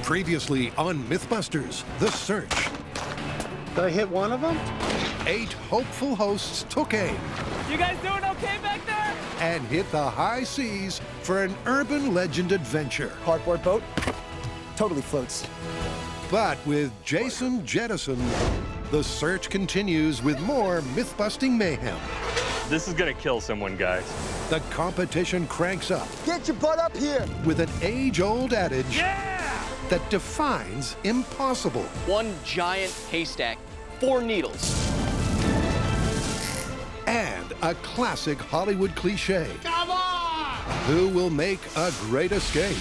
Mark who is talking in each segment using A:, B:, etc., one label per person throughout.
A: Previously on Mythbusters, The Search.
B: Did I hit one of them?
A: 8 hopeful hosts took aim.
C: You guys doing okay back there?
A: And hit the high seas for an urban legend adventure.
D: Cardboard boat, totally floats.
A: But with Jason jettisoned, the search continues with more myth-busting mayhem.
E: This is gonna kill someone, guys.
A: The competition cranks up.
D: Get your butt up here!
A: With an age-old adage that defines impossible.
C: One giant haystack, 4 needles.
A: And a classic Hollywood cliche. Come on! Who will make a great escape?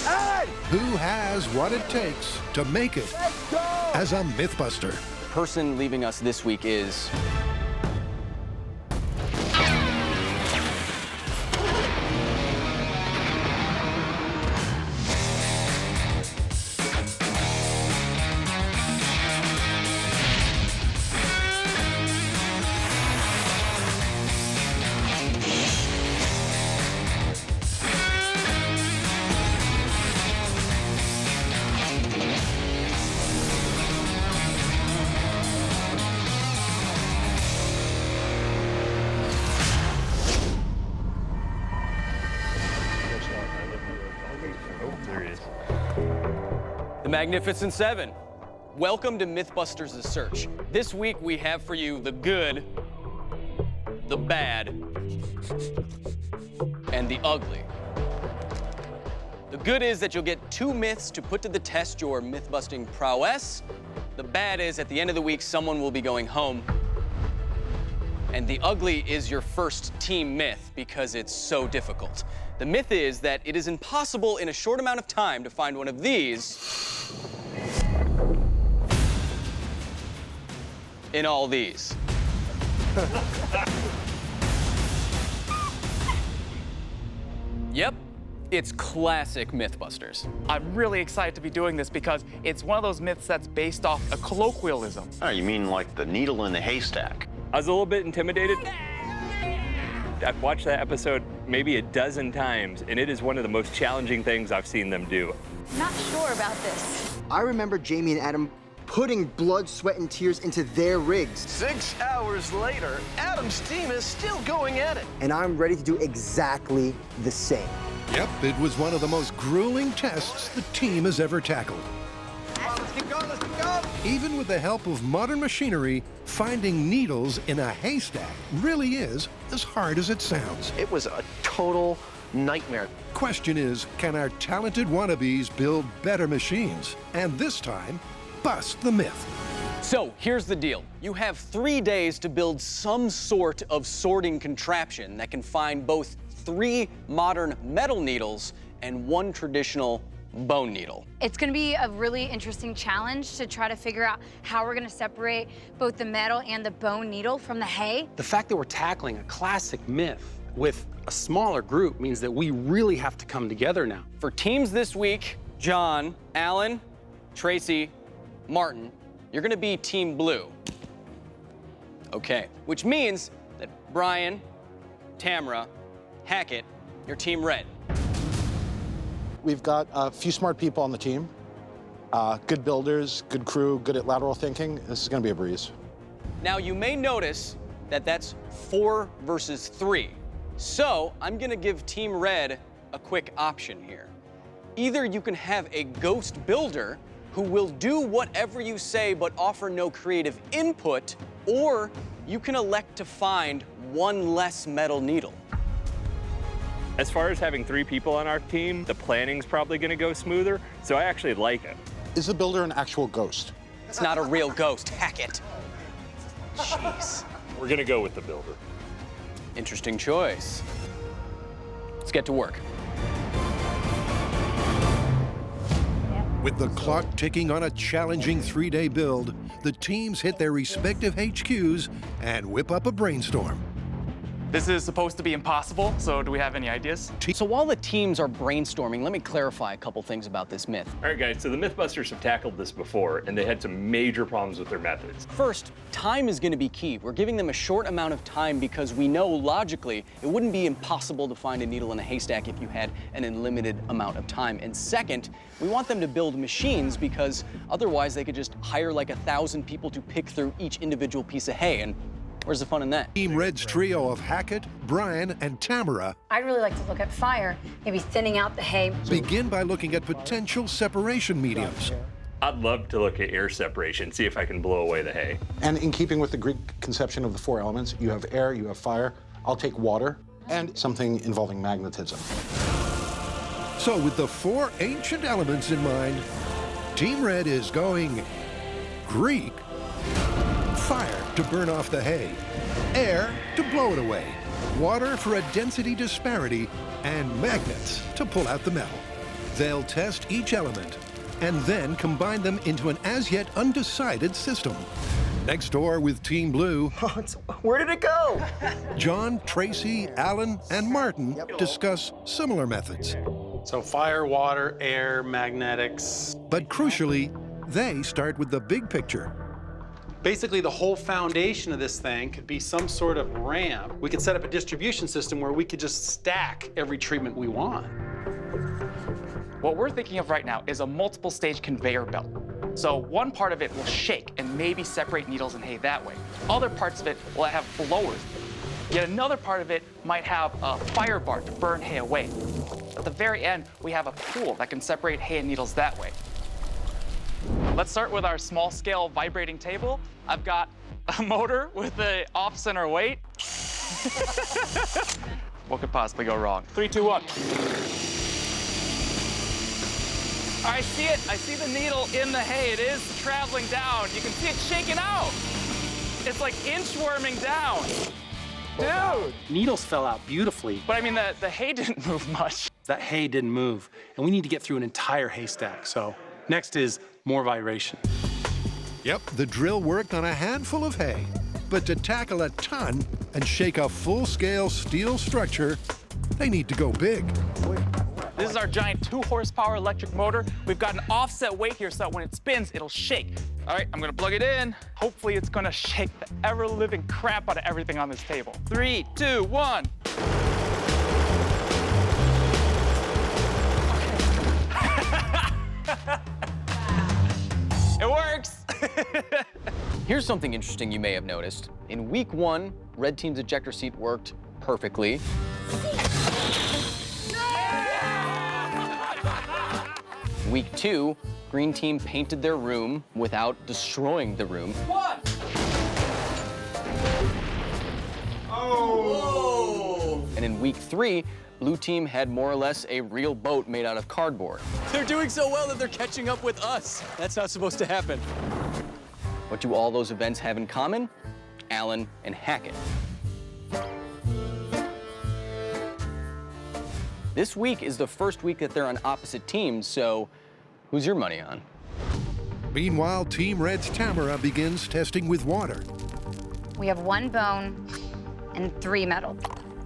D: Ed!
A: Who has what it takes to make it
D: Let's go!
A: as a Mythbuster?
C: The person leaving us this week is...
E: There he is.
C: The Magnificent 7. Welcome to Mythbusters' The Search. This week we have for you the good, the bad, and the ugly. The good is that you'll get 2 myths to put to the test your myth-busting prowess. The bad is at the end of the week someone will be going home. And the ugly is your first team myth because it's so difficult. The myth is that it is impossible in a short amount of time to find one of these in all these. Yep, it's classic Mythbusters.
F: I'm really excited to be doing this because it's one of those myths that's based off a colloquialism.
G: Oh, you mean like the needle in the haystack?
E: I was a little bit intimidated. I've watched that episode maybe a dozen times, and it is one of the most challenging things I've seen them do.
H: Not sure about this.
D: I remember Jamie and Adam putting blood, sweat, and tears into their rigs.
I: 6 hours later, Adam's team is still going at it.
D: And I'm ready to do exactly the same.
A: Yep, it was one of the most grueling tests the team has ever tackled.
D: Let's keep going, let's keep going!
A: Even with the help of modern machinery, finding needles in a haystack really is as hard as it sounds.
I: It was a total nightmare.
A: Question is, can our talented wannabes build better machines? And this time, bust the myth.
C: So here's the deal. You have 3 days to build some sort of sorting contraption that can find both 3 modern metal needles and 1 traditional bone needle.
H: It's gonna be a really interesting challenge to try to figure out how we're gonna separate both the metal and the bone needle from the hay.
B: The fact that we're tackling a classic myth with a smaller group means that we really have to come together now.
C: For teams this week, John, Alan, Tracy, Martin, you're gonna be Team Blue. Okay, which means that Brian, Tamara, Hackett, you're Team Red.
J: We've got a few smart people on the team, good builders, good crew, good at lateral thinking. This is gonna be a breeze.
C: Now you may notice that that's 4 versus 3. So I'm gonna give Team Red a quick option here. Either you can have a ghost builder who will do whatever you say but offer no creative input, or you can elect to find 1 less metal needle.
E: As far as having 3 people on our team, the planning's probably gonna go smoother, so I actually like it.
J: Is the builder an actual ghost?
C: It's not a real ghost, Hackett. Jeez.
E: We're gonna go with the builder.
C: Interesting choice. Let's get to work.
A: With the clock ticking on a challenging 3-day build, the teams hit their respective HQs and whip up a brainstorm.
F: This is supposed to be impossible, so do we have any ideas?
C: So while the teams are brainstorming, let me clarify a couple things about this myth.
E: All right, guys, so the Mythbusters have tackled this before, and they had some major problems with their methods.
C: First, time is going to be key. We're giving them a short amount of time because we know logically it wouldn't be impossible to find a needle in a haystack if you had an unlimited amount of time. And second, we want them to build machines because otherwise they could just hire like 1,000 people to pick through each individual piece of hay. And where's the fun in that?
A: Team Red's trio of Hackett, Brian, and Tamara
H: I'd really like to look at fire, maybe thinning out the hay.
A: begin by looking at potential separation mediums.
E: I'd love to look at air separation, see if I can blow away the hay.
J: And in keeping with the Greek conception of the 4 elements, you have air, you have fire. I'll take water and something involving magnetism.
A: So with the 4 ancient elements in mind, Team Red is going Greek. Fire to burn off the hay, air to blow it away, water for a density disparity, and magnets to pull out the metal. They'll test each element and then combine them into an as-yet undecided system. Next door with Team Blue,
D: Where did it go?
A: John, Tracy, Alan, and Martin discuss similar methods.
B: So fire, water, air, magnetics.
A: But crucially, they start with the big picture.
B: Basically, the whole foundation of this thing could be some sort of ramp. We could set up a distribution system where we could just stack every treatment we want.
F: What we're thinking of right now is a multiple stage conveyor belt. So one part of it will shake and maybe separate needles and hay that way. Other parts of it will have blowers. Yet another part of it might have a fire bar to burn hay away. At the very end, we have a pool that can separate hay and needles that way. Let's start with our small scale vibrating table. I've got a motor with the off-center weight. What could possibly go wrong? 3, 2, 1. I see it. I see the needle in the hay. It is traveling down. You can see it shaking out. It's like inchworming down. Dude!
B: Needles fell out beautifully.
F: But I mean, the hay didn't move much.
B: That hay didn't move, and we need to get through an entire haystack. So next is more vibration.
A: Yep, the drill worked on a handful of hay, but to tackle a ton and shake a full-scale steel structure, they need to go big.
F: This is our giant 2-horsepower electric motor. We've got an offset weight here so that when it spins, it'll shake. All right, I'm gonna plug it in. Hopefully it's gonna shake the ever-living crap out of everything on this table. 3, 2, 1. It works!
C: Here's something interesting you may have noticed. In week 1, red team's ejector seat worked perfectly. Week 2, green team painted their room without destroying the room.
F: What? Oh!
C: And in week 3, blue team had more or less a real boat made out of cardboard. They're doing so well that they're catching up with us. That's not supposed to happen. What do all those events have in common? Alan and Hackett. This week is the first week that they're on opposite teams, so who's your money on?
A: Meanwhile, Team Red's Tamara begins testing with water.
H: We have 1 bone and 3 metal.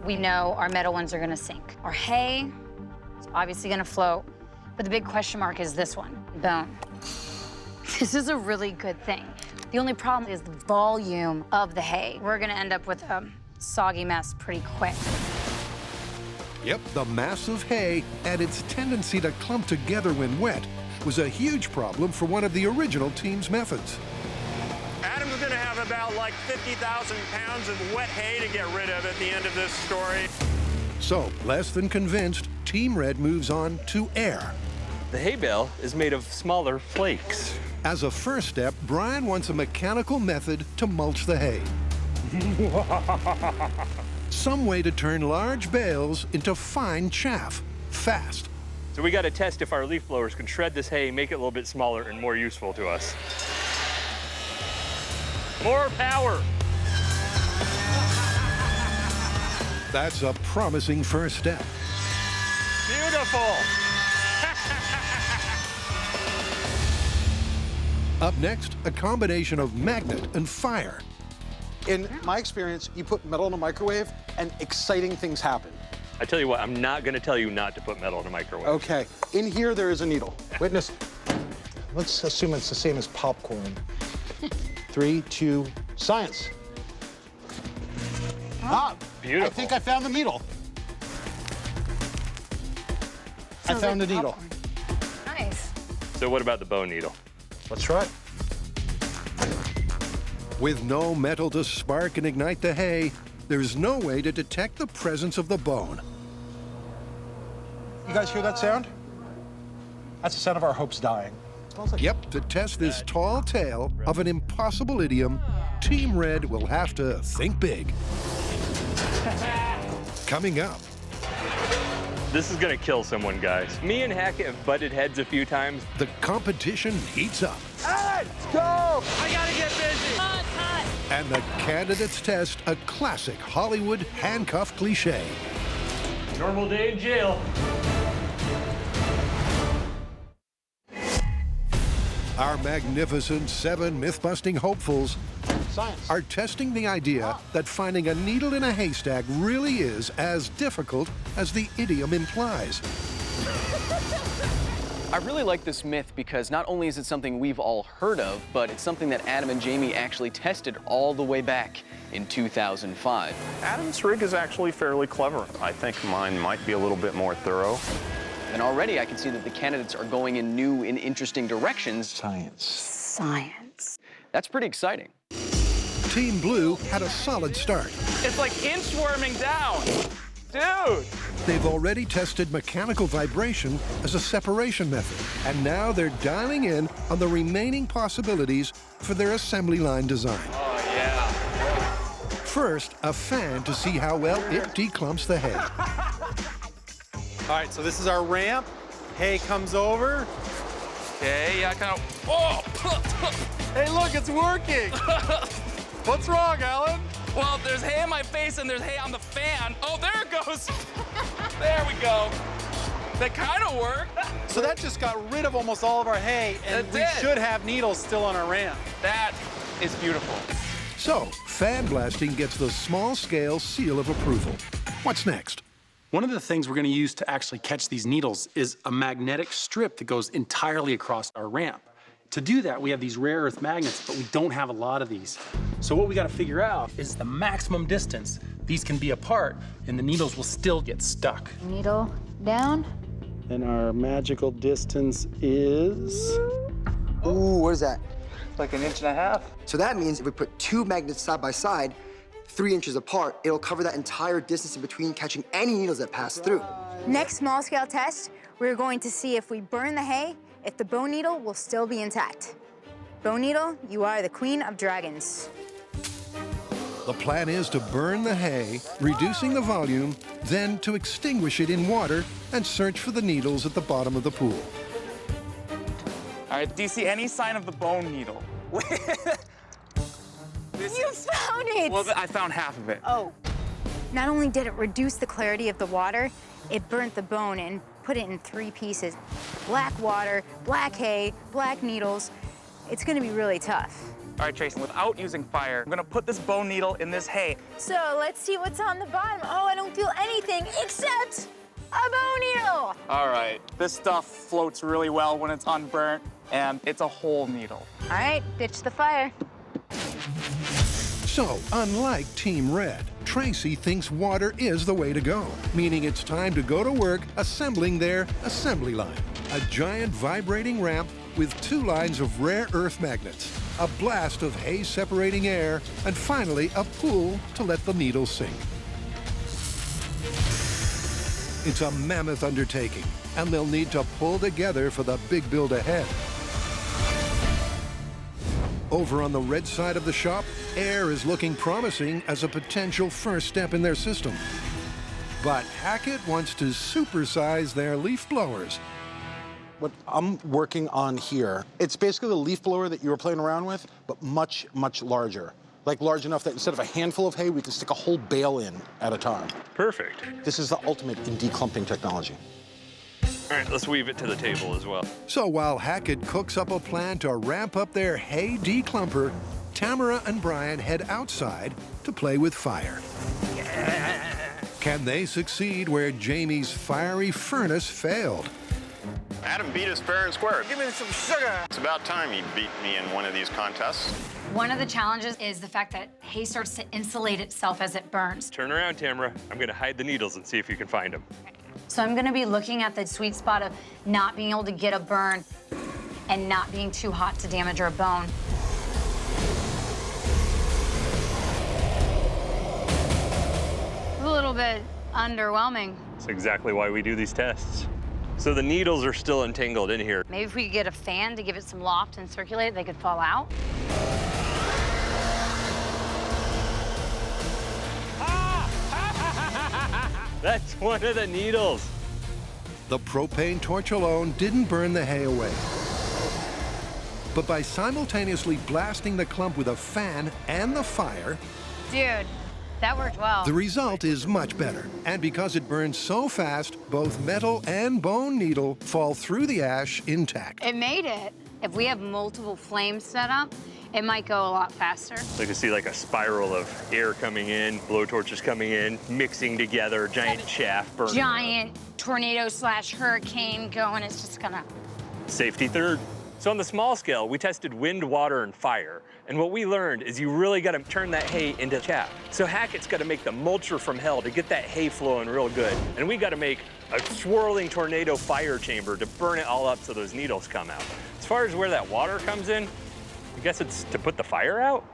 H: We know our metal ones are gonna sink. Our hay is obviously gonna float, but the big question mark is this one, bone. This is a really good thing. The only problem is the volume of the hay. We're gonna end up with a soggy mess pretty quick.
A: Yep, the mass of hay and its tendency to clump together when wet was a huge problem for one of the original team's methods.
I: Adam's gonna have about like 50,000 pounds of wet hay to get rid of at the end of this story.
A: So, less than convinced, Team Red moves on to air.
E: The hay bale is made of smaller flakes.
A: As a first step, Brian wants a mechanical method to mulch the hay. Some way to turn large bales into fine chaff, fast.
E: So we got to test if our leaf blowers can shred this hay, make it a little bit smaller and more useful to us. More power.
A: That's a promising first step.
E: Beautiful.
A: Up next, a combination of magnet and fire.
J: In my experience, you put metal in a microwave and exciting things happen.
E: I tell you what, I'm not gonna tell you not to put metal in a microwave.
J: Okay, in here there is a needle. Witness, let's assume it's the same as popcorn. 3, 2, science. Ah,
E: Beautiful.
J: I think I found the needle. I found the needle.
H: Nice.
E: So what about the bone needle?
J: Let's try it.
A: With no metal to spark and ignite the hay, there's no way to detect the presence of the bone.
J: You guys hear that sound? That's the sound of our hopes dying. Smells like
A: Yep, to test this tall tale of an impossible idiom, Team Red will have to think big. Coming up,
E: This is gonna kill someone, guys. Me and Hackett have butted heads a few times.
A: the competition heats up.
J: Let's go!
F: I gotta get busy.
A: And the candidates test a classic Hollywood handcuff cliche.
E: Normal day in jail.
A: Our magnificent 7 myth-busting hopefuls
J: Science.
A: are testing the idea that finding a needle in a haystack really is as difficult as the idiom implies.
C: I really like this myth because not only is it something we've all heard of, but it's something that Adam and Jamie actually tested all the way back in 2005.
G: Adam's rig is actually fairly clever. I think mine might be a little bit more thorough.
C: And already I can see that the candidates are going in new and interesting directions.
J: Science.
H: Science.
C: That's pretty exciting.
A: Team Blue had a solid start.
F: It's like inchworming down. Dude.
A: They've already tested mechanical vibration as a separation method, and now they're dialing in on the remaining possibilities for their assembly line design.
F: Oh, yeah.
A: First, a fan to see how well it declumps the hay.
B: All right, so this is our ramp. Hay comes over.
F: Okay, yeah, kind of. Oh!
B: Hey, look, it's working. What's wrong, Alan?
F: Well, there's hay in my face and there's hay on the fan. Oh, there it goes. There we go. That kind of worked.
B: So that just got rid of almost all of our hay, and
F: It
B: we
F: did.
B: should have needles still on our ramp.
F: That is beautiful.
A: So, fan blasting gets the small-scale seal of approval. What's next?
B: One of the things we're going to use to actually catch these needles is a magnetic strip that goes entirely across our ramp. To do that, we have these rare earth magnets, but we don't have a lot of these. So what we got to figure out is the maximum distance these can be apart, and the needles will still get stuck.
H: Needle down.
B: And our magical distance is...
D: Ooh, what is that?
F: Like 1.5 inches.
D: So that means if we put 2 magnets side by side, 3 inches apart, it'll cover that entire distance in between, catching any needles that pass through.
K: Next small scale test, we're going to see if we burn the hay, if the bone needle will still be intact. Bone needle, you are the queen of dragons.
A: The plan is to burn the hay, reducing the volume, then to extinguish it in water and search for the needles at the bottom of the pool.
F: All right, do you see any sign of the bone needle?
K: You found it!
F: Well, I found half of it.
K: Oh. Not only did it reduce the clarity of the water, it burnt the bone and put it in 3 pieces. Black water, black hay, black needles. It's gonna be really tough.
F: All right, Tracy, without using fire, I'm gonna put this bone needle in this hay.
K: So let's see what's on the bottom. Oh, I don't feel anything except a bone needle.
F: All right, this stuff floats really well when it's unburnt, and it's a whole needle.
K: All right, ditch the fire.
A: So, unlike Team Red, Tracy thinks water is the way to go, meaning it's time to go to work assembling their assembly line. A giant vibrating ramp with 2 lines of rare earth magnets, a blast of hay-separating air, and finally a pool to let the needles sink. It's a mammoth undertaking, and they'll need to pull together for the big build ahead. Over on the red side of the shop, air is looking promising as a potential first step in their system. But Hackett wants to supersize their leaf blowers.
J: What I'm working on here, it's basically the leaf blower that you were playing around with, but much, much larger. Like large enough that instead of a handful of hay, we can stick a whole bale in at a time.
E: Perfect.
J: This is the ultimate in declumping technology.
E: All right, let's weave it to the table as well.
A: So while Hackett cooks up a plan to ramp up their hay declumper, Tamara and Brian head outside to play with fire. Can they succeed where Jamie's fiery furnace failed?
G: Adam beat us fair and square.
L: Give me some sugar.
G: It's about time he beat me in one of these contests.
H: One of the challenges is the fact that hay starts to insulate itself as it burns.
E: Turn around, Tamara. I'm gonna hide the needles and see if you can find them.
H: So I'm gonna be looking at the sweet spot of not being able to get a burn and not being too hot to damage our bone. A little bit underwhelming.
E: That's exactly why we do these tests. So the needles are still entangled in here.
H: Maybe if we could get a fan to give it some loft and circulate it, they could fall out.
E: That's one of the needles.
A: The propane torch alone didn't burn the hay away. But by simultaneously blasting the clump with a fan and the fire,
H: Dude, that worked well.
A: the result is much better. And because it burns so fast, both metal and bone needle fall through the ash intact.
H: It made it. If we have multiple flames set up, it might go a lot faster.
E: So you can see like a spiral of air coming in, blowtorches coming in, mixing together, giant chaff burning.
H: Giant tornado/hurricane going. It's just gonna...
E: Safety third. So on the small scale, we tested wind, water, and fire. And what we learned is you really got to turn that hay into chaff. So Hackett's got to make the mulcher from hell to get that hay flowing real good. And we got to make a swirling tornado fire chamber to burn it all up so those needles come out. As far as where that water comes in, I guess it's to put the fire out.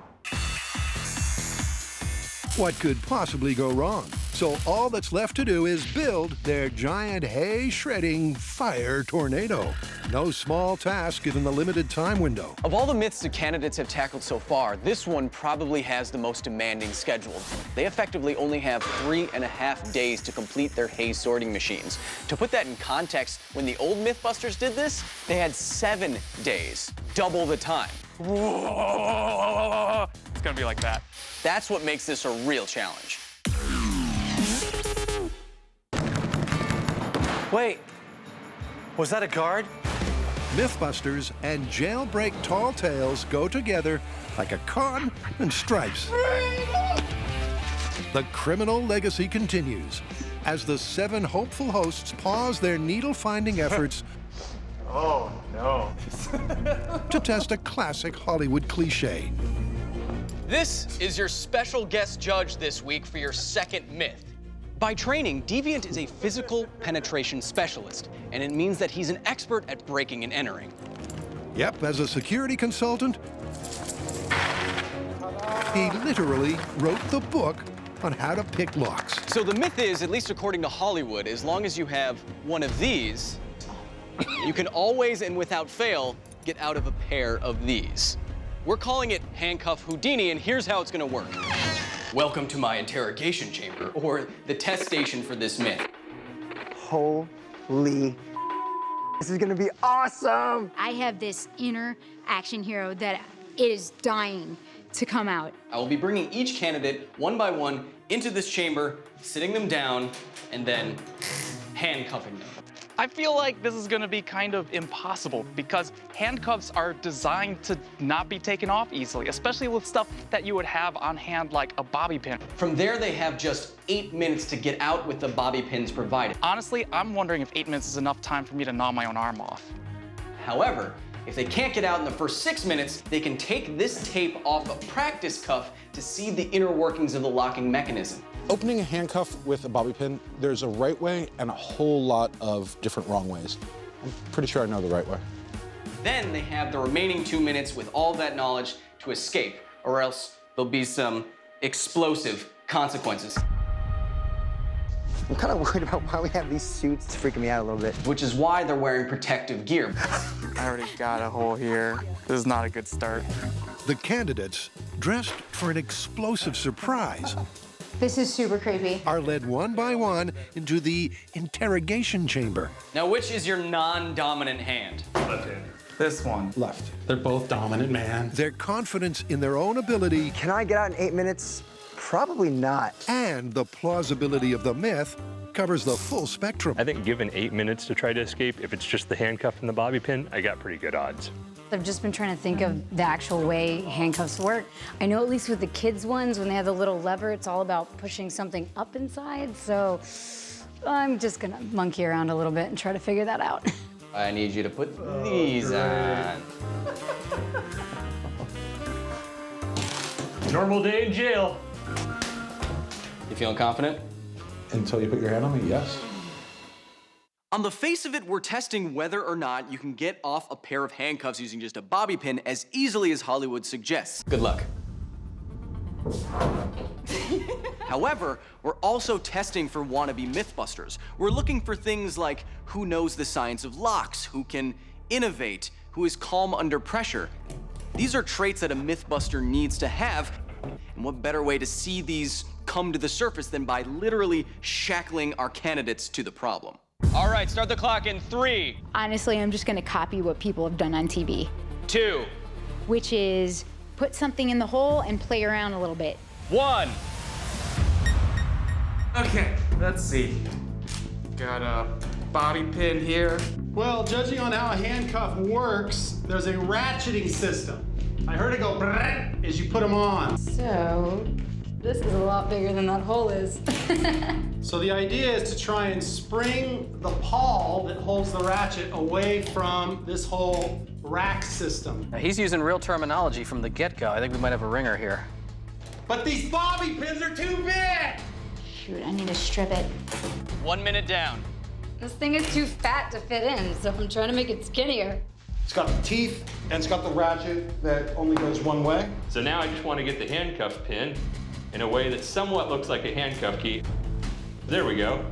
A: What could possibly go wrong? So all that's left to do is build their giant hay-shredding fire tornado. No small task given the limited time window.
C: Of all the myths the candidates have tackled so far, this one probably has the most demanding schedule. They effectively only have 3.5 days to complete their hay sorting machines. To put that in context, when the old Mythbusters did this, they had 7 days, double the time.
F: Whoa. It's gonna be like that.
C: That's what makes this a real challenge.
L: Wait, was that a guard?
A: Mythbusters and jailbreak tall tales go together like a con and stripes. The criminal legacy continues as the 7 hopeful hosts pause their needle-finding efforts
L: Oh, no.
A: to test a classic Hollywood cliche.
C: This is your special guest judge this week for your second myth. By training, Deviant is a physical penetration specialist, and it means that he's an expert at breaking and entering.
A: Yep, as a security consultant, he literally wrote the book on how to pick locks.
C: So the myth is, at least according to Hollywood, as long as you have one of these, you can always and without fail get out of a pair of these. We're calling it Handcuff Houdini, and here's how it's gonna work. Welcome to my interrogation chamber, or the test station for this myth.
D: Holy, this is gonna be awesome.
K: I have this inner action hero that is dying to come out.
C: I will be bringing each candidate one by one into this chamber, sitting them down, and then handcuffing them.
F: I feel like this is gonna be kind of impossible because handcuffs are designed to not be taken off easily, especially with stuff that you would have on hand like a bobby pin.
C: From there, they have just 8 minutes to get out with the bobby pins provided.
F: Honestly, I'm wondering if 8 minutes is enough time for me to gnaw my own arm off.
C: However, if they can't get out in the first 6 minutes, they can take this tape off a practice cuff to see the inner workings of the locking mechanism.
J: Opening a handcuff with a bobby pin, there's a right way and a whole lot of different wrong ways. I'm pretty sure I know the right way.
C: Then they have the remaining 2 minutes with all that knowledge to escape, or else there'll be some explosive consequences.
D: I'm kind of worried about why we have these suits. It's freaking me out a little bit.
C: Which is why they're wearing protective gear.
F: I already got a hole here. This is not a good start.
A: The candidates, dressed for an explosive surprise,
K: This is super creepy.
A: are led one by one into the interrogation chamber.
C: Now, which is your non-dominant hand?
E: Left-handed.
F: This one.
J: Left.
B: They're both dominant, man.
A: Their confidence in their own ability
D: Can I get out in 8 minutes? Probably not.
A: and the plausibility of the myth covers the full spectrum.
E: I think given 8 minutes to try to escape, if it's just the handcuff and the bobby pin, I got pretty good odds.
H: I've just been trying to think of the actual way handcuffs work. I know at least with the kids' ones, when they have the little lever, it's all about pushing something up inside, so I'm just gonna monkey around a little bit and try to figure that out.
C: I need you to put these on.
E: Normal day in jail.
C: You feeling confident?
J: Until you put your hand on me, yes.
C: On the face of it, we're testing whether or not you can get off a pair of handcuffs using just a bobby pin as easily as Hollywood suggests. Good luck. However, we're also testing for wannabe Mythbusters. We're looking for things like who knows the science of locks, who can innovate, who is calm under pressure. These are traits that a Mythbuster needs to have, and what better way to see these come to the surface than by literally shackling our candidates to the problem. All right, start the clock in 3.
K: Honestly, I'm just gonna copy what people have done on TV.
C: 2.
K: Which is put something in the hole and play around a little bit.
C: 1.
F: Okay, let's see. Got a bobby pin here.
M: Well, judging on how a handcuff works, there's a ratcheting system. I heard it go brrrr as you put them on.
H: So, this is a lot bigger than that hole is.
M: So the idea is to try and spring the pawl that holds the ratchet away from this whole rack system.
B: Now, he's using real terminology from the get-go. I think we might have a ringer here.
M: But these bobby pins are too big!
K: Shoot, I need to strip it.
C: 1 minute down.
H: This thing is too fat to fit in, so I'm trying to make it skinnier.
J: It's got the teeth, and it's got the ratchet that only goes one way.
E: So now I just want to get the handcuff pin in a way that somewhat looks like a handcuff key. There we go.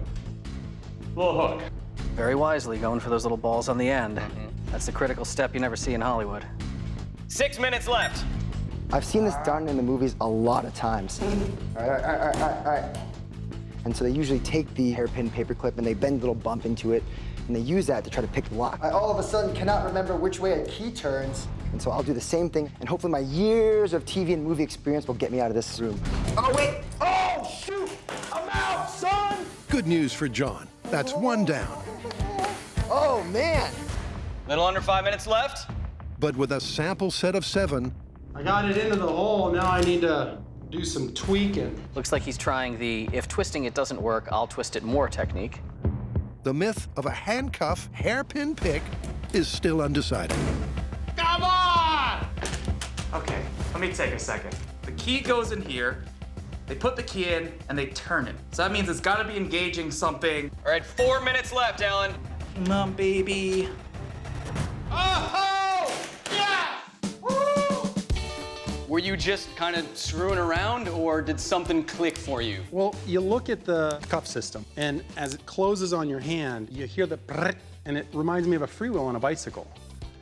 E: Little hook.
B: Very wisely going for those little balls on the end. That's the critical step you never see in Hollywood.
C: 6 minutes left.
D: I've seen this done in the movies a lot of times. All right. And so they usually take the hairpin paperclip and they bend a little bump into it, and they use that to try to pick the lock. I all of a sudden cannot remember which way a key turns, and so I'll do the same thing, and hopefully my years of TV and movie experience will get me out of this room. Oh, wait! Oh, shoot! I'm out, son!
A: Good news for John. That's 1 down.
D: Oh, man!
C: Little under 5 minutes left.
A: But with a sample set of 7,
M: I got it into the hole, now I need to do some tweaking.
B: Looks like he's trying the if twisting it doesn't work, I'll twist it more technique.
A: the myth of a handcuff hairpin pick is still undecided.
F: Come on! Okay, let me take a second. The key goes in here, they put the key in, and they turn it. So that means it's gotta be engaging something.
C: All right, 4 minutes left, Alan.
F: Come on, baby. Oh! Yeah! Woo!
C: Were you just kind of screwing around, or did something click for you?
M: Well, you look at the cuff system, and as it closes on your hand, you hear the brrrt, and it reminds me of a freewheel on a bicycle.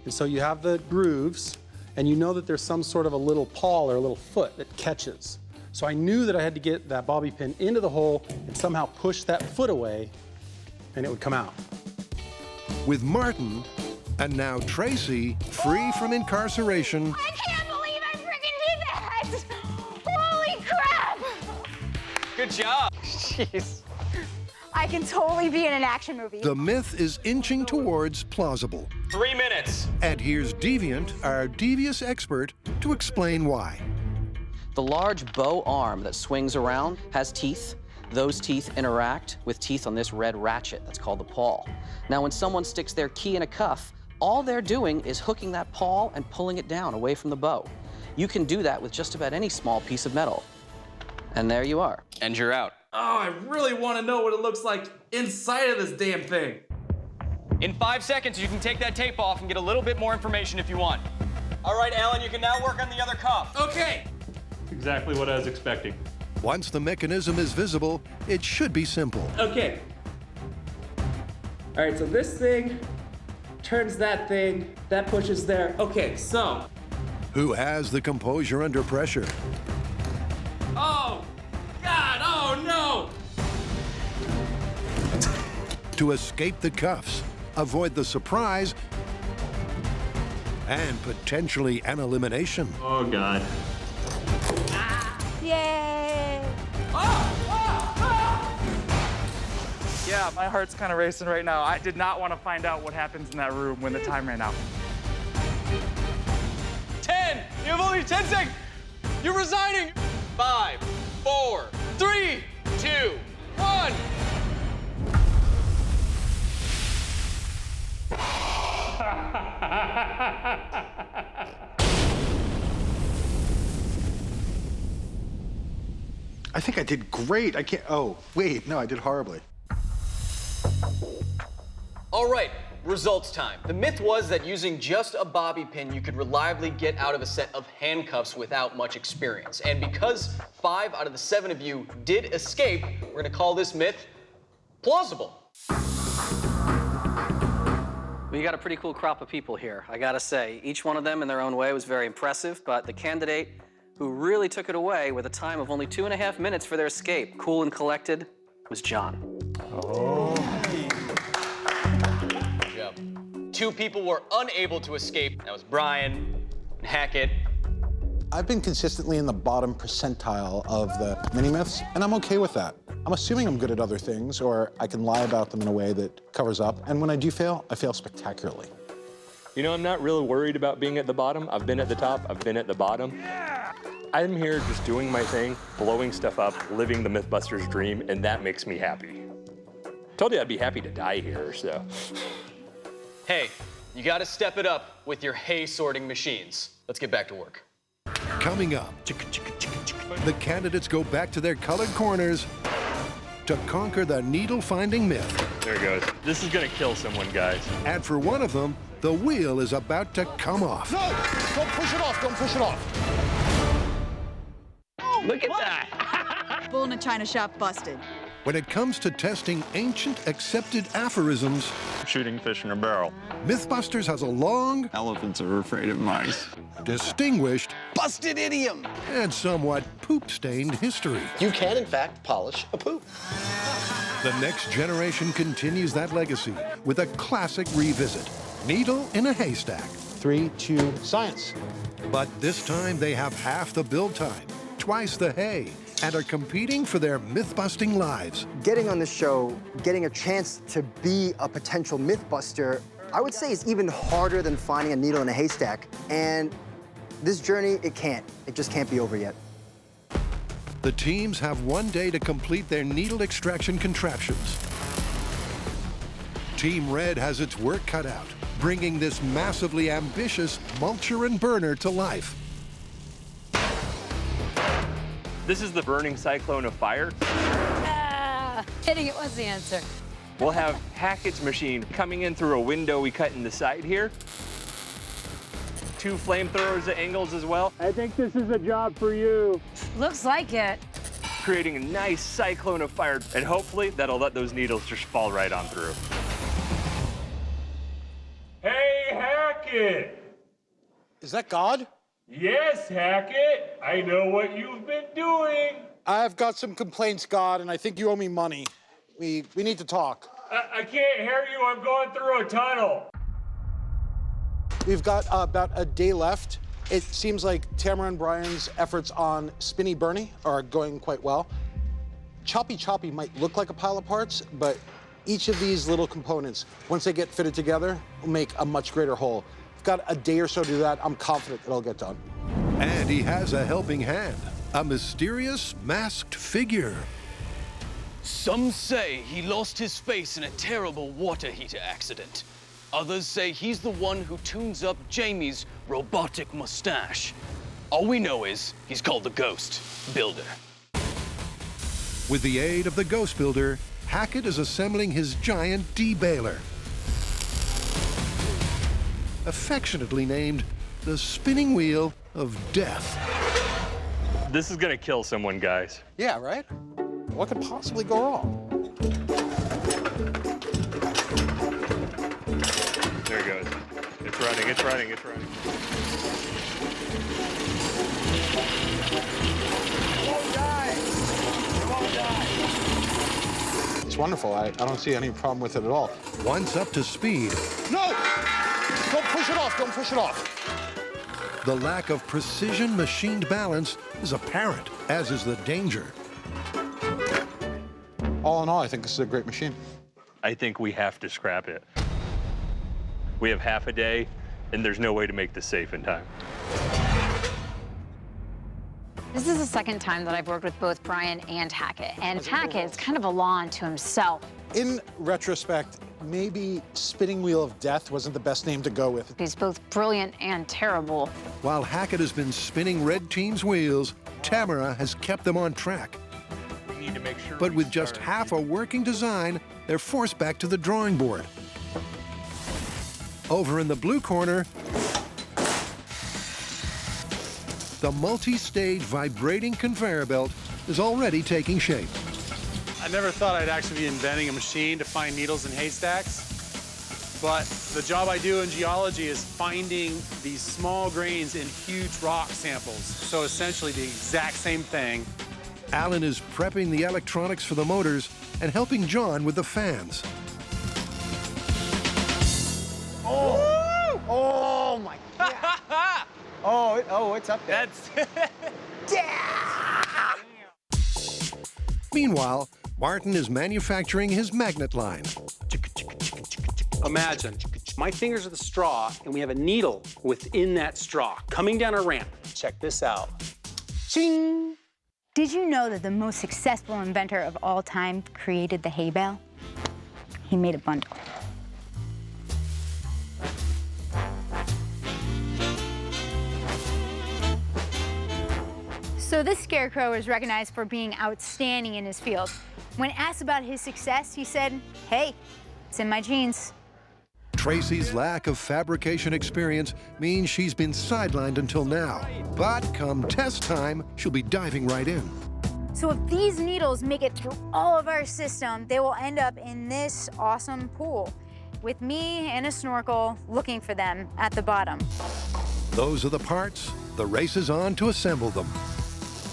M: And so you have the grooves, and you know that there's some sort of a little pawl or a little foot that catches. So I knew that I had to get that bobby pin into the hole and somehow push that foot away, and it would come out.
A: With Martin, and now Tracy, free from incarceration.
K: I can't believe I freaking did that! Holy crap!
C: Good job. Jeez.
K: I can totally be in an action movie.
A: The myth is inching towards plausible.
C: 3 minutes.
A: And here's Deviant, our devious expert, to explain why.
N: The large bow arm that swings around has teeth. Those teeth interact with teeth on this red ratchet that's called the pawl. Now, when someone sticks their key in a cuff, all they're doing is hooking that pawl and pulling it down away from the bow. You can do that with just about any small piece of metal. And there you are.
C: And you're out.
F: Oh, I really want to know what it looks like inside of this damn thing.
C: In 5 seconds, you can take that tape off and get a little bit more information if you want. All right, Alan, you can now work on the other cuff.
F: Okay.
E: Exactly what I was expecting.
A: Once the mechanism is visible, it should be simple.
F: Okay. All right, so this thing turns that thing, that pushes there. Okay, so.
A: Who has the composure under pressure?
F: Oh, God, oh no!
A: To escape the cuffs, avoid the surprise, and potentially an elimination.
E: Oh, God.
K: Yay!
F: crap, my heart's kind of racing right now. I did not want to find out what happens in that room when the time ran out.
C: 10, you have only 10 seconds. You're resigning. 5, 4, 3, 2, 1.
J: I think I did great. I can't, oh, wait, no, I did horribly.
C: All right, results time. The myth was that using just a bobby pin, you could reliably get out of a set of handcuffs without much experience. And because 5 out of the 7 of you did escape, we're gonna call this myth plausible.
N: We got a pretty cool crop of people here, I gotta say. Each one of them in their own way was very impressive, but the candidate who really took it away with a time of only 2.5 minutes for their escape, cool and collected, was John.
C: Oh. Good job. 2 people were unable to escape. That was Brian and Hackett.
J: I've been consistently in the bottom percentile of the mini-myths, and I'm okay with that. I'm assuming I'm good at other things, or I can lie about them in a way that covers up, and when I do fail, I fail spectacularly.
E: You know, I'm not really worried about being at the bottom. I've been at the top, I've been at the bottom. I'm here just doing my thing, blowing stuff up, living the Mythbusters dream, and that makes me happy. Told you I'd be happy to die here, so.
C: Hey, you gotta step it up with your hay sorting machines. Let's get back to work.
A: Coming up, the candidates go back to their colored corners to conquer the needle-finding myth.
E: There it goes. This is gonna kill someone, guys.
A: And for one of them, the wheel is about to come off.
J: No! Don't push it off, don't push it off.
E: Look at that!
O: Bull in a china shop busted.
A: When it comes to testing ancient accepted aphorisms,
G: Shooting fish in a barrel.
A: Mythbusters has a long,
G: Elephants are afraid of mice.
A: distinguished,
P: Busted idiom.
A: and somewhat poop-stained history.
P: You can, in fact, polish a poop.
A: The next generation continues that legacy with a classic revisit, Needle in a Haystack.
J: 3, 2, science.
A: But this time they have half the build time, twice the hay, and are competing for their myth-busting lives.
D: Getting on this show, getting a chance to be a potential Mythbuster, I would say is even harder than finding a needle in a haystack. And this journey, it just can't be over yet.
A: The teams have one day to complete their needle extraction contraptions. Team Red has its work cut out, bringing this massively ambitious mulcher and burner to life.
E: This is the burning cyclone of fire.
H: Hitting it was the answer.
E: We'll have Hackett's machine coming in through a window we cut in the side here. 2 flamethrowers at angles as well.
I: I think this is a job for you.
H: Looks like it.
E: Creating a nice cyclone of fire, and hopefully that'll let those needles just fall right on through.
I: Hey, Hackett!
J: Is that God?
I: Yes, Hackett. I know what you've been doing.
J: I've got some complaints, God, and I think you owe me money. We need to talk.
I: I can't hear you. I'm going through a tunnel.
J: We've got about a day left. It seems like Tamara and Brian's efforts on Spinny Bernie are going quite well. Choppy Choppy might look like a pile of parts, but each of these little components, once they get fitted together, will make a much greater whole. We've got a day or so to do that. I'm confident it'll get done.
A: And he has a helping hand, a mysterious masked figure.
C: Some say he lost his face in a terrible water heater accident. Others say he's the one who tunes up Jamie's robotic mustache. All we know is he's called the Ghost Builder.
A: With the aid of the Ghost Builder, Hackett is assembling his giant debailer, affectionately named the Spinning Wheel of Death.
E: This is gonna kill someone, guys.
J: Yeah, right? What could possibly go wrong?
E: There it goes. It's running, it's running, it's running.
I: You won't die. You won't die.
J: It's wonderful. I don't see any problem with it at all.
A: Once up to speed,
J: No! Don't push it off, don't push it off.
A: the lack of precision machined balance is apparent, as is the danger.
J: All in all, I think this is a great machine.
E: I think we have to scrap it. We have half a day, and there's no way to make this safe in time.
H: This is the second time that I've worked with both Brian and Hackett, and Hackett's kind of a law unto himself.
J: In retrospect, maybe Spinning Wheel of Death wasn't the best name to go with.
H: He's both brilliant and terrible.
A: While Hackett has been spinning red team's wheels, Tamara has kept them on track.
E: We need to make sure.
A: But with just half a working design, they're forced back to the drawing board. Over in the blue corner, the multi-stage vibrating conveyor belt is already taking shape.
B: I never thought I'd actually be inventing a machine to find needles in haystacks. But the job I do in geology is finding these small grains in huge rock samples. So essentially the exact same thing.
A: Alan is prepping the electronics for the motors and helping John with the fans.
L: Oh! Oh my God! Oh, it's up there.
A: Meanwhile, Martin is manufacturing his magnet line.
B: Imagine, my fingers are the straw, and we have a needle within that straw coming down a ramp. Check this out. Ching!
K: Did you know that the most successful inventor of all time created the hay bale? He made a bundle. So this scarecrow is recognized for being outstanding in his field. When asked about his success, he said, "Hey, it's in my genes."
A: Tracy's lack of fabrication experience means she's been sidelined until now. But come test time, she'll be diving right in.
K: So if these needles make it through all of our system, they will end up in this awesome pool with me and a snorkel looking for them at the bottom.
A: Those are the parts. The race is on to assemble them.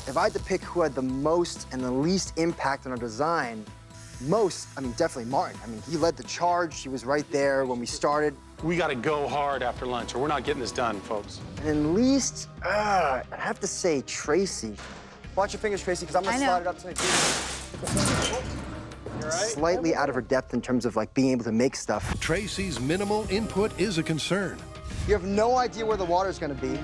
D: If I had to pick who had the most and the least impact on our design, definitely Martin. He led the charge. He was right there when we started.
B: We gotta go hard after lunch, or we're not getting this done, folks.
D: And least, I'd have to say Tracy. Watch your fingers, Tracy, because I'm gonna slide it up to me. You're right? Slightly out of her depth in terms of being able to make stuff.
A: Tracy's minimal input is a concern.
D: You have no idea where the water's gonna be.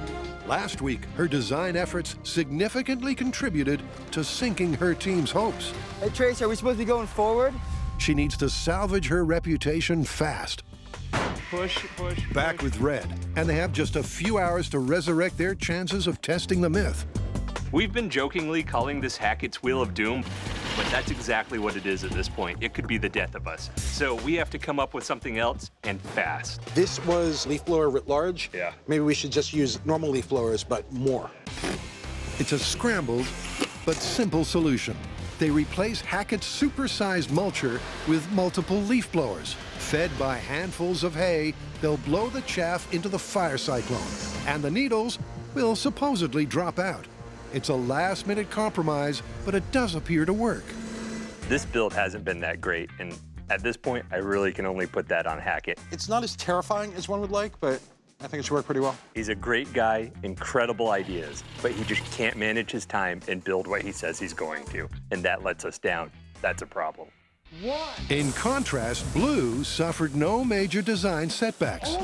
A: Last week, her design efforts significantly contributed to sinking her team's hopes.
D: Hey, Tracy, are we supposed to be going forward?
A: She needs to salvage her reputation fast.
E: Push.
A: Back with Red, and they have just a few hours to resurrect their chances of testing the myth.
E: We've been jokingly calling this Hackett's Wheel of Doom, but that's exactly what it is at this point. It could be the death of us. So we have to come up with something else, and fast.
J: This was leaf blower writ large.
E: Yeah.
J: Maybe we should just use normal leaf blowers, but more.
A: It's a scrambled but simple solution. They replace Hackett's supersized mulcher with multiple leaf blowers. Fed by handfuls of hay, they'll blow the chaff into the fire cyclone, and the needles will supposedly drop out. It's a last-minute compromise, but it does appear to work.
E: This build hasn't been that great, and at this point, I really can only put that on Hackett.
J: It's not as terrifying as one would like, but I think it should work pretty well.
E: He's a great guy, incredible ideas, but he just can't manage his time and build what he says he's going to, and that lets us down. That's a problem.
A: In contrast, Blue suffered no major design setbacks.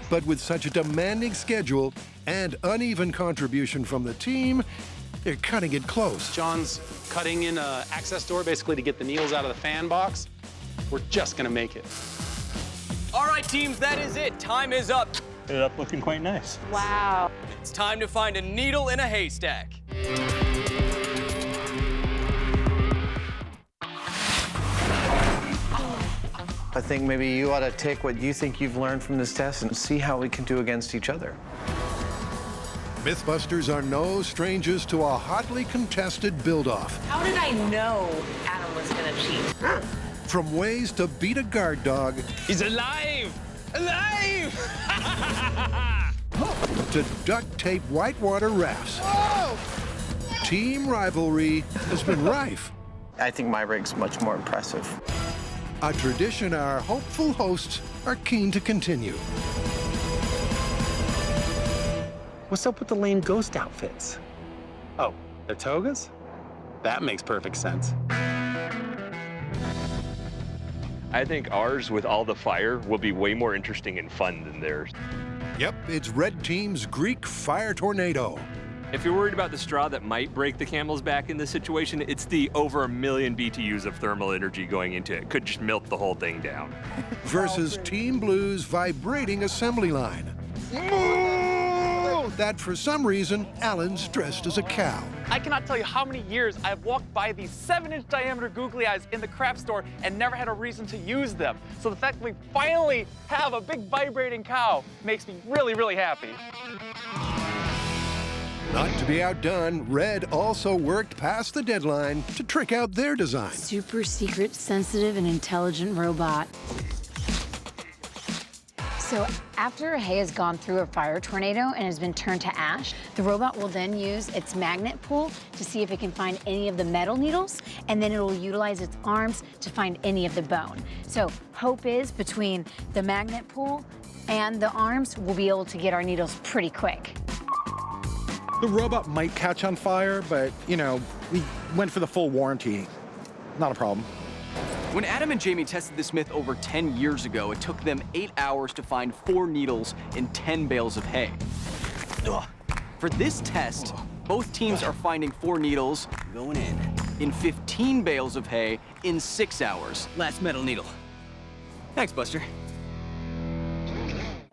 A: But with such a demanding schedule and uneven contribution from the team, they're cutting it close.
B: John's cutting in an access door basically to get the needles out of the fan box. We're just gonna make it.
C: All right, teams, that is it. Time is up.
E: Ended up looking quite nice.
H: Wow.
C: It's time to find a needle in a haystack.
L: I think maybe you ought to take what you think you've learned from this test and see how we can do against each other.
A: Mythbusters are no strangers to a hotly contested build-off.
O: How did I know Adam was gonna cheat?
A: From ways to beat a guard dog.
C: He's alive! Alive!
A: To duct tape whitewater rafts.
L: Whoa!
A: Team rivalry has been rife.
L: I think my rig's much more impressive.
A: A tradition our hopeful hosts are keen to continue.
B: What's up with the lame ghost outfits? Oh, they're togas? That makes perfect sense.
E: I think ours, with all the fire, will be way more interesting and fun than theirs.
A: Yep, it's red team's Greek fire tornado.
E: If you're worried about the straw that might break the camel's back in this situation, it's the over 1 million BTUs of thermal energy going into it. Could just melt the whole thing down.
A: Versus Team Blue's vibrating assembly line. That for some reason, Alan's dressed as a cow.
F: I cannot tell you how many years I've walked by these 7-inch diameter googly eyes in the craft store and never had a reason to use them. So the fact that we finally have a big vibrating cow makes me really, really happy.
A: Not to be outdone, Red also worked past the deadline to trick out their design.
H: Super secret, sensitive, and intelligent robot. So after hay has gone through a fire tornado and has been turned to ash, the robot will then use its magnet pull to see if it can find any of the metal needles, and then it will utilize its arms to find any of the bone. So hope is between the magnet pull and the arms, we'll be able to get our needles pretty quick.
J: The robot might catch on fire, but, you know, we went for the full warranty. Not a problem.
C: When Adam and Jamie tested this myth over 10 years ago, it took them 8 hours to find 4 needles in 10 bales of hay. For this test, both teams are finding 4 needles going in 15 bales of hay in 6 hours. Last metal needle. Thanks, Buster.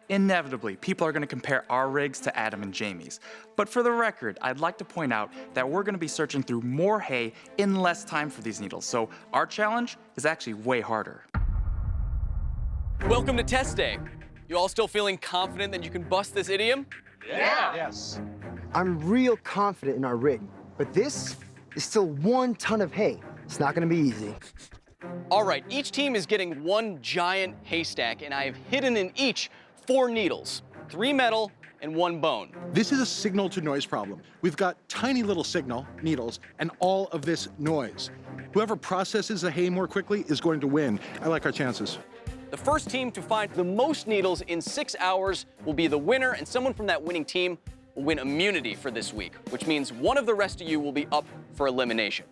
F: Inevitably, people are going to compare our rigs to Adam and Jamie's. But for the record, I'd like to point out that we're going to be searching through more hay in less time for these needles, so our challenge is actually way harder.
C: Welcome to test day. You all still feeling confident that you can bust this idiom?
D: Yeah.
J: Yes.
D: I'm real confident in our rig, but this is still 1 ton of hay. It's not gonna be easy.
C: All right, each team is getting 1 giant haystack, and I have hidden in each 4 needles, 3 metal and 1 bone.
J: This is a signal to noise problem. We've got tiny little signal, needles, and all of this noise. Whoever processes the hay more quickly is going to win. I like our chances.
C: The first team to find the most needles in 6 hours will be the winner, and someone from that winning team will win immunity for this week, which means one of the rest of you will be up for elimination.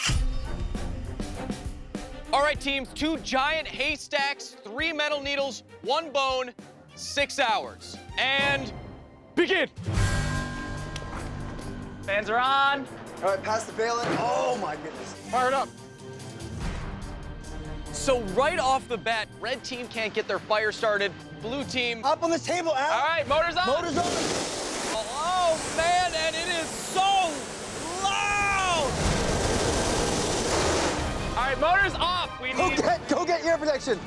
C: All right, teams, 2 giant haystacks, 3 metal needles, 1 bone, 6 hours. And begin.
F: Fans are on.
D: All right, pass the baling. Oh my goodness.
J: Fire it up.
C: So right off the bat, red team can't get their fire started. Blue team.
D: Up on the table, Al.
C: All right, motors on.
D: Motors on.
C: Oh man, and it is so loud. All right, motors off. We need.
D: Go get ear protection.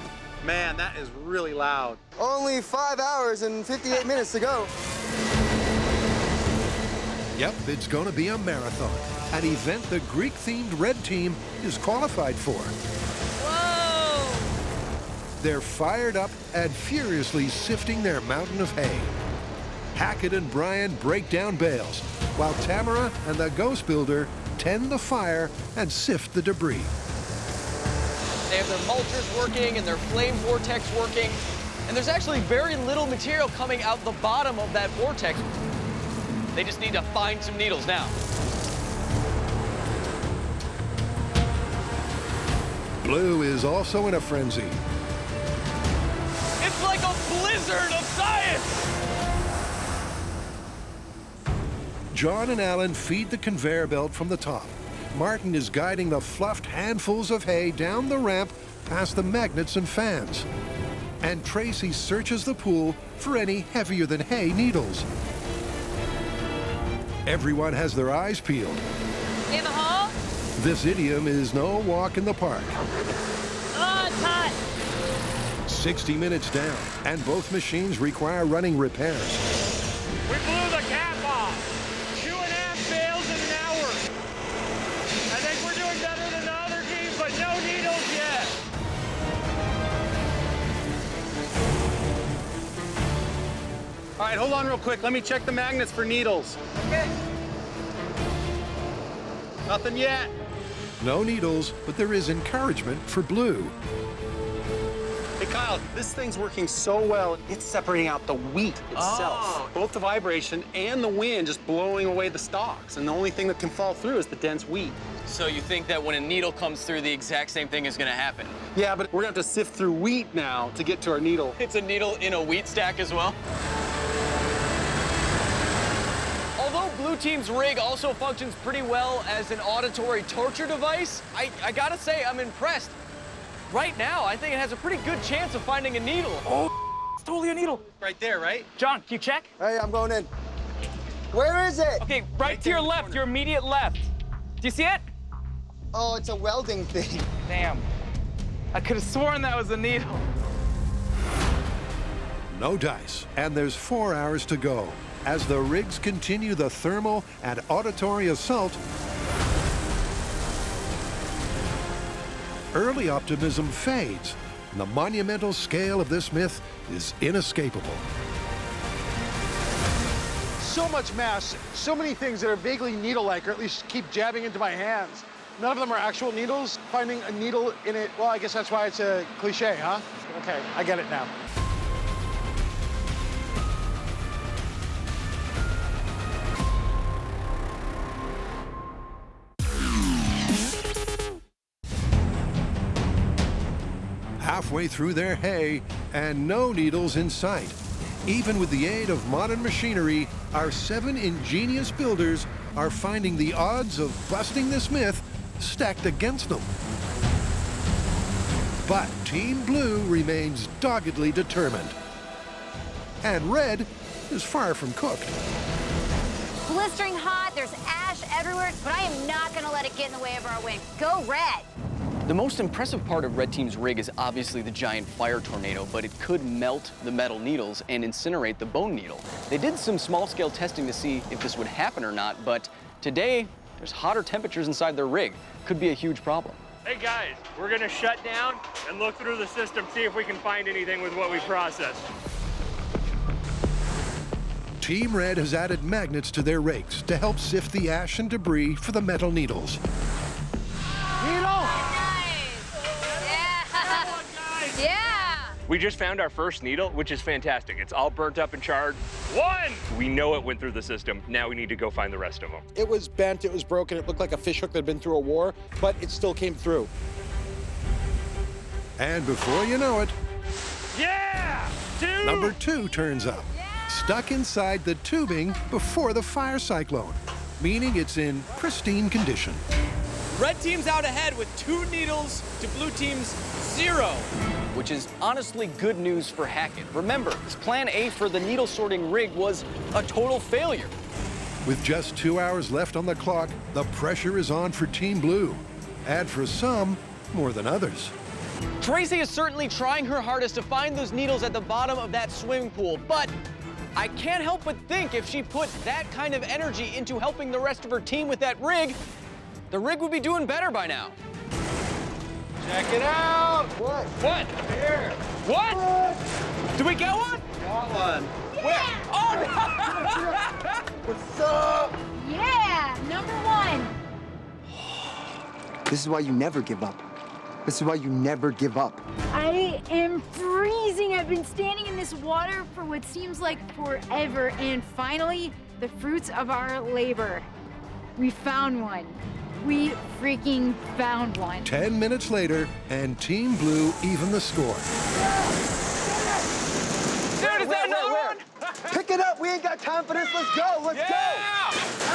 L: Man, that is really loud.
D: Only 5 hours and 58 minutes to go.
A: Yep, it's going to be a marathon, an event the Greek-themed red team is qualified for.
C: Whoa!
A: They're fired up and furiously sifting their mountain of hay. Hackett and Brian break down bales, while Tamara and the Ghost Builder tend the fire and sift the debris.
C: They have their mulchers working and their flame vortex working, and there's actually very little material coming out the bottom of that vortex. They just need to find some needles now.
A: Blue is also in a frenzy.
C: It's like a blizzard of science!
A: John and Alan feed the conveyor belt from the top. Martin is guiding the fluffed handfuls of hay down the ramp past the magnets and fans. And Tracy searches the pool for any heavier than hay needles. Everyone has their eyes peeled.
H: In the hall?
A: This idiom is no walk in the park.
H: Oh, it's hot.
A: 60 minutes down, and both machines require running repairs.
I: We blew the cap off. 2.5 bales in an hour. I think we're doing better than the other team, but no needles yet.
L: All right, hold on real quick. Let me check the magnets for needles.
I: Okay.
L: Nothing yet.
A: No needles, but there is encouragement for Blue.
L: Hey,
B: Kyle, this thing's working so well, it's separating out the wheat itself. Both the vibration and the wind just blowing away the stalks. And the only thing that can fall through is the dense wheat.
C: So you think that when a needle comes through, the exact same thing is gonna happen?
B: Yeah, but we're gonna have to sift through wheat now to get to our needle.
C: It's a needle in a wheat stack as well? Although Blue Team's rig also functions pretty well as an auditory torture device, I gotta say, I'm impressed. Right now, I think it has a pretty good chance of finding a needle.
E: Oh, it's totally a needle.
B: Right there, right?
E: John, can you check?
D: Hey, I'm going in. Where is it?
E: Okay, right to your left, your immediate left. Do you see it?
D: Oh, it's a welding thing.
E: Damn. I could have sworn that was a needle.
A: No dice, and there's 4 hours to go. As the rigs continue the thermal and auditory assault, early optimism fades, and the monumental scale of this myth is inescapable.
J: So much mass, so many things that are vaguely needle-like, or at least keep jabbing into my hands. None of them are actual needles. Finding a needle in it, well, I guess that's why it's a cliche, huh? Okay, I get it now.
A: Halfway through their hay, and no needles in sight. Even with the aid of modern machinery, our 7 ingenious builders are finding the odds of busting this myth stacked against them. But Team Blue remains doggedly determined. And Red is far from cooked.
H: Blistering hot, there's ash everywhere, but I am not gonna let it get in the way of our win. Go Red!
C: The most impressive part of Red Team's rig is obviously the giant fire tornado, but it could melt the metal needles and incinerate the bone needle. They did some small-scale testing to see if this would happen or not, but today, there's hotter temperatures inside their rig. Could be a huge problem.
I: Hey guys, we're gonna shut down and look through the system, see if we can find anything with what we processed.
A: Team Red has added magnets to their rakes to help sift the ash and debris for the metal needles.
E: We just found our first needle, which is fantastic. It's all burnt up and charred. 1! We know it went through the system. Now we need to go find the rest of them.
J: It was bent, it was broken, it looked like a fish hook that had been through a war, but it still came through.
A: And before you know it,
I: Yeah! 2!
A: number 2 turns up, stuck inside the tubing before the fire cyclone, meaning it's in pristine condition.
C: Red Team's out ahead with 2 needles to Blue Team's 0, which is honestly good news for Hackett. Remember, his plan A for the needle sorting rig was a total failure.
A: With just 2 hours left on the clock, the pressure is on for Team Blue, and for some, more than others.
C: Tracy is certainly trying her hardest to find those needles at the bottom of that swimming pool, but I can't help but think if she put that kind of energy into helping the rest of her team with that rig, the rig would be doing better by now.
I: Check it out!
D: What?
I: What?
D: Here.
I: What?
C: Do we get one?
P: Got one.
C: Where? Oh, no!
D: What's up?
H: Yeah, number 1.
D: This is why you never give up. This is why you never give up.
K: I am freezing. I've been standing in this water for what seems like forever. And finally, the fruits of our labor. We found one. We freaking found one.
A: 10 minutes later, and Team Blue even the score.
C: Dude, is that another one?
D: Pick it up. We ain't got time for this. Let's go. Let's go.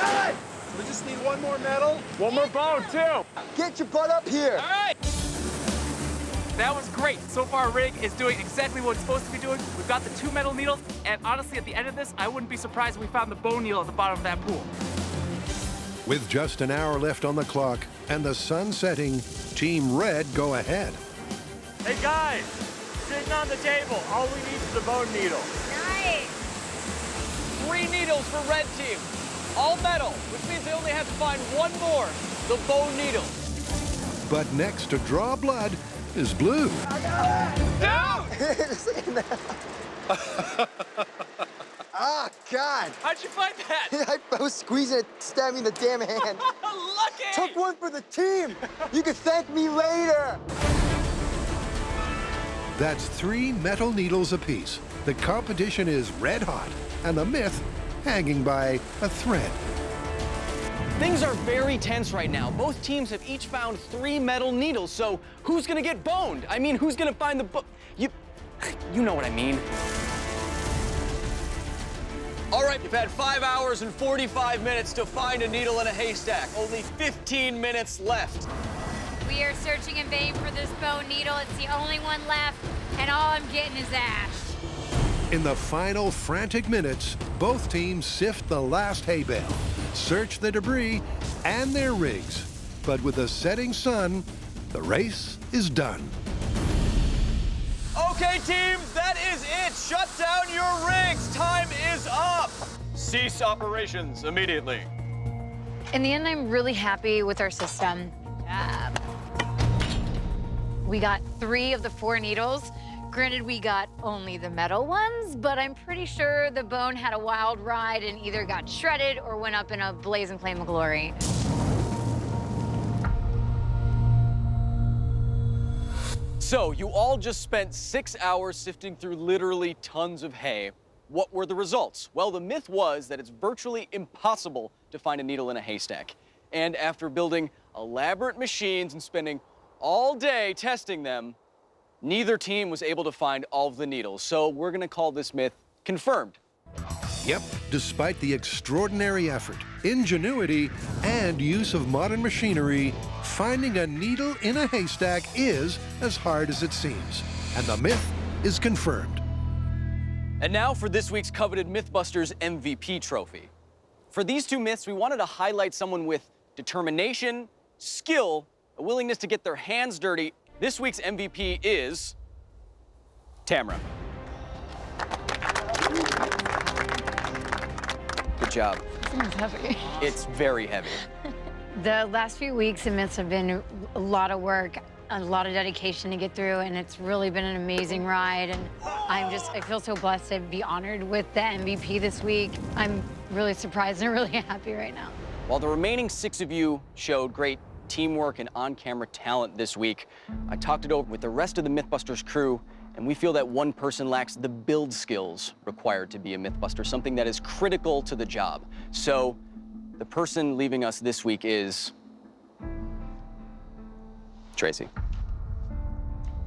D: All right.
B: We just need one more medal. One more bone, too.
D: Get your butt up here.
C: All right.
F: That was great. So far, our rig is doing exactly what it's supposed to be doing. We've got the 2 metal needles, and honestly, at the end of this, I wouldn't be surprised if we found the bone needle at the bottom of that pool.
A: With just an hour left on the clock and the sun setting, Team Red go ahead.
I: Hey guys, sitting on the table, all we need is the bone needle.
H: Nice.
C: 3 needles for Red Team. All metal, which means they only have to find one more, the bone needle.
A: But next to draw blood is Blue.
D: Ah, God.
C: How'd you find that?
D: I was squeezing it, stabbed me in the damn hand.
C: Lucky!
D: Took one for the team. You can thank me later.
A: That's 3 metal needles apiece. The competition is red hot, and the myth hanging by a thread.
C: Things are very tense right now. Both teams have each found 3 metal needles, so who's gonna get boned? I mean, who's gonna find the You know what I mean. All right, you've had 5 hours and 45 minutes to find a needle in a haystack. Only 15 minutes left.
H: We are searching in vain for this bone needle. It's the only one left, and all I'm getting is ash.
A: In the final frantic minutes, both teams sift the last hay bale, search the debris and their rigs. But with the setting sun, the race is done.
C: Okay, teams, that is it. Shut down your rigs. Time is up. Cease operations immediately.
H: In the end, I'm really happy with our system. We got 3 of the 4 needles. Granted, we got only the metal ones, but I'm pretty sure the bone had a wild ride and either got shredded or went up in a blazing flame of glory.
C: So, you all just spent 6 hours sifting through literally tons of hay. What were the results? Well, the myth was that it's virtually impossible to find a needle in a haystack. And after building elaborate machines and spending all day testing them, neither team was able to find all of the needles. So we're gonna call this myth confirmed.
A: Yep, despite the extraordinary effort, ingenuity, and use of modern machinery, finding a needle in a haystack is as hard as it seems. And the myth is confirmed.
C: And now for this week's coveted Mythbusters MVP trophy. For these 2 myths, we wanted to highlight someone with determination, skill, a willingness to get their hands dirty. This week's MVP is Tamara. Good job.
H: It's heavy.
C: It's very heavy.
H: The last few weeks and myths have been a lot of work, a lot of dedication to get through, and it's really been an amazing ride. And I feel so blessed to be honored with the MVP this week. I'm really surprised and really happy right now.
C: While the remaining 6 of you showed great teamwork and on-camera talent this week, I talked it over with the rest of the Mythbusters crew, and we feel that one person lacks the build skills required to be a Mythbuster, something that is critical to the job. So the person leaving us this week is Tracy.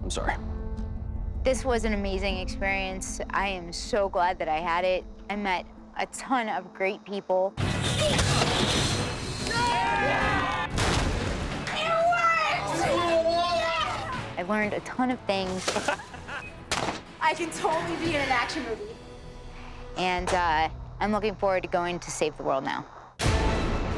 C: I'm sorry.
K: This was an amazing experience. I am so glad that I had it. I met a ton of great people. I learned a ton of things.
Q: I can totally be in an action movie.
K: And I'm looking forward to going to save the world now.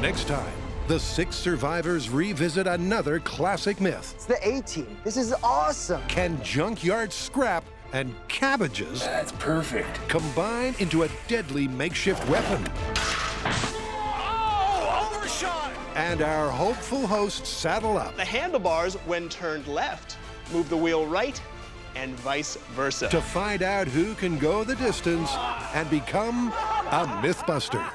A: Next time, the 6 survivors revisit another classic myth.
D: It's the A-team. This is awesome.
A: Can junkyard scrap and cabbages
E: That's perfect.
A: combine into a deadly makeshift weapon?
P: Oh, overshot!
A: And our hopeful hosts saddle up
P: The handlebars, when turned left, move the wheel right, and vice versa.
A: to find out who can go the distance and become a Mythbuster.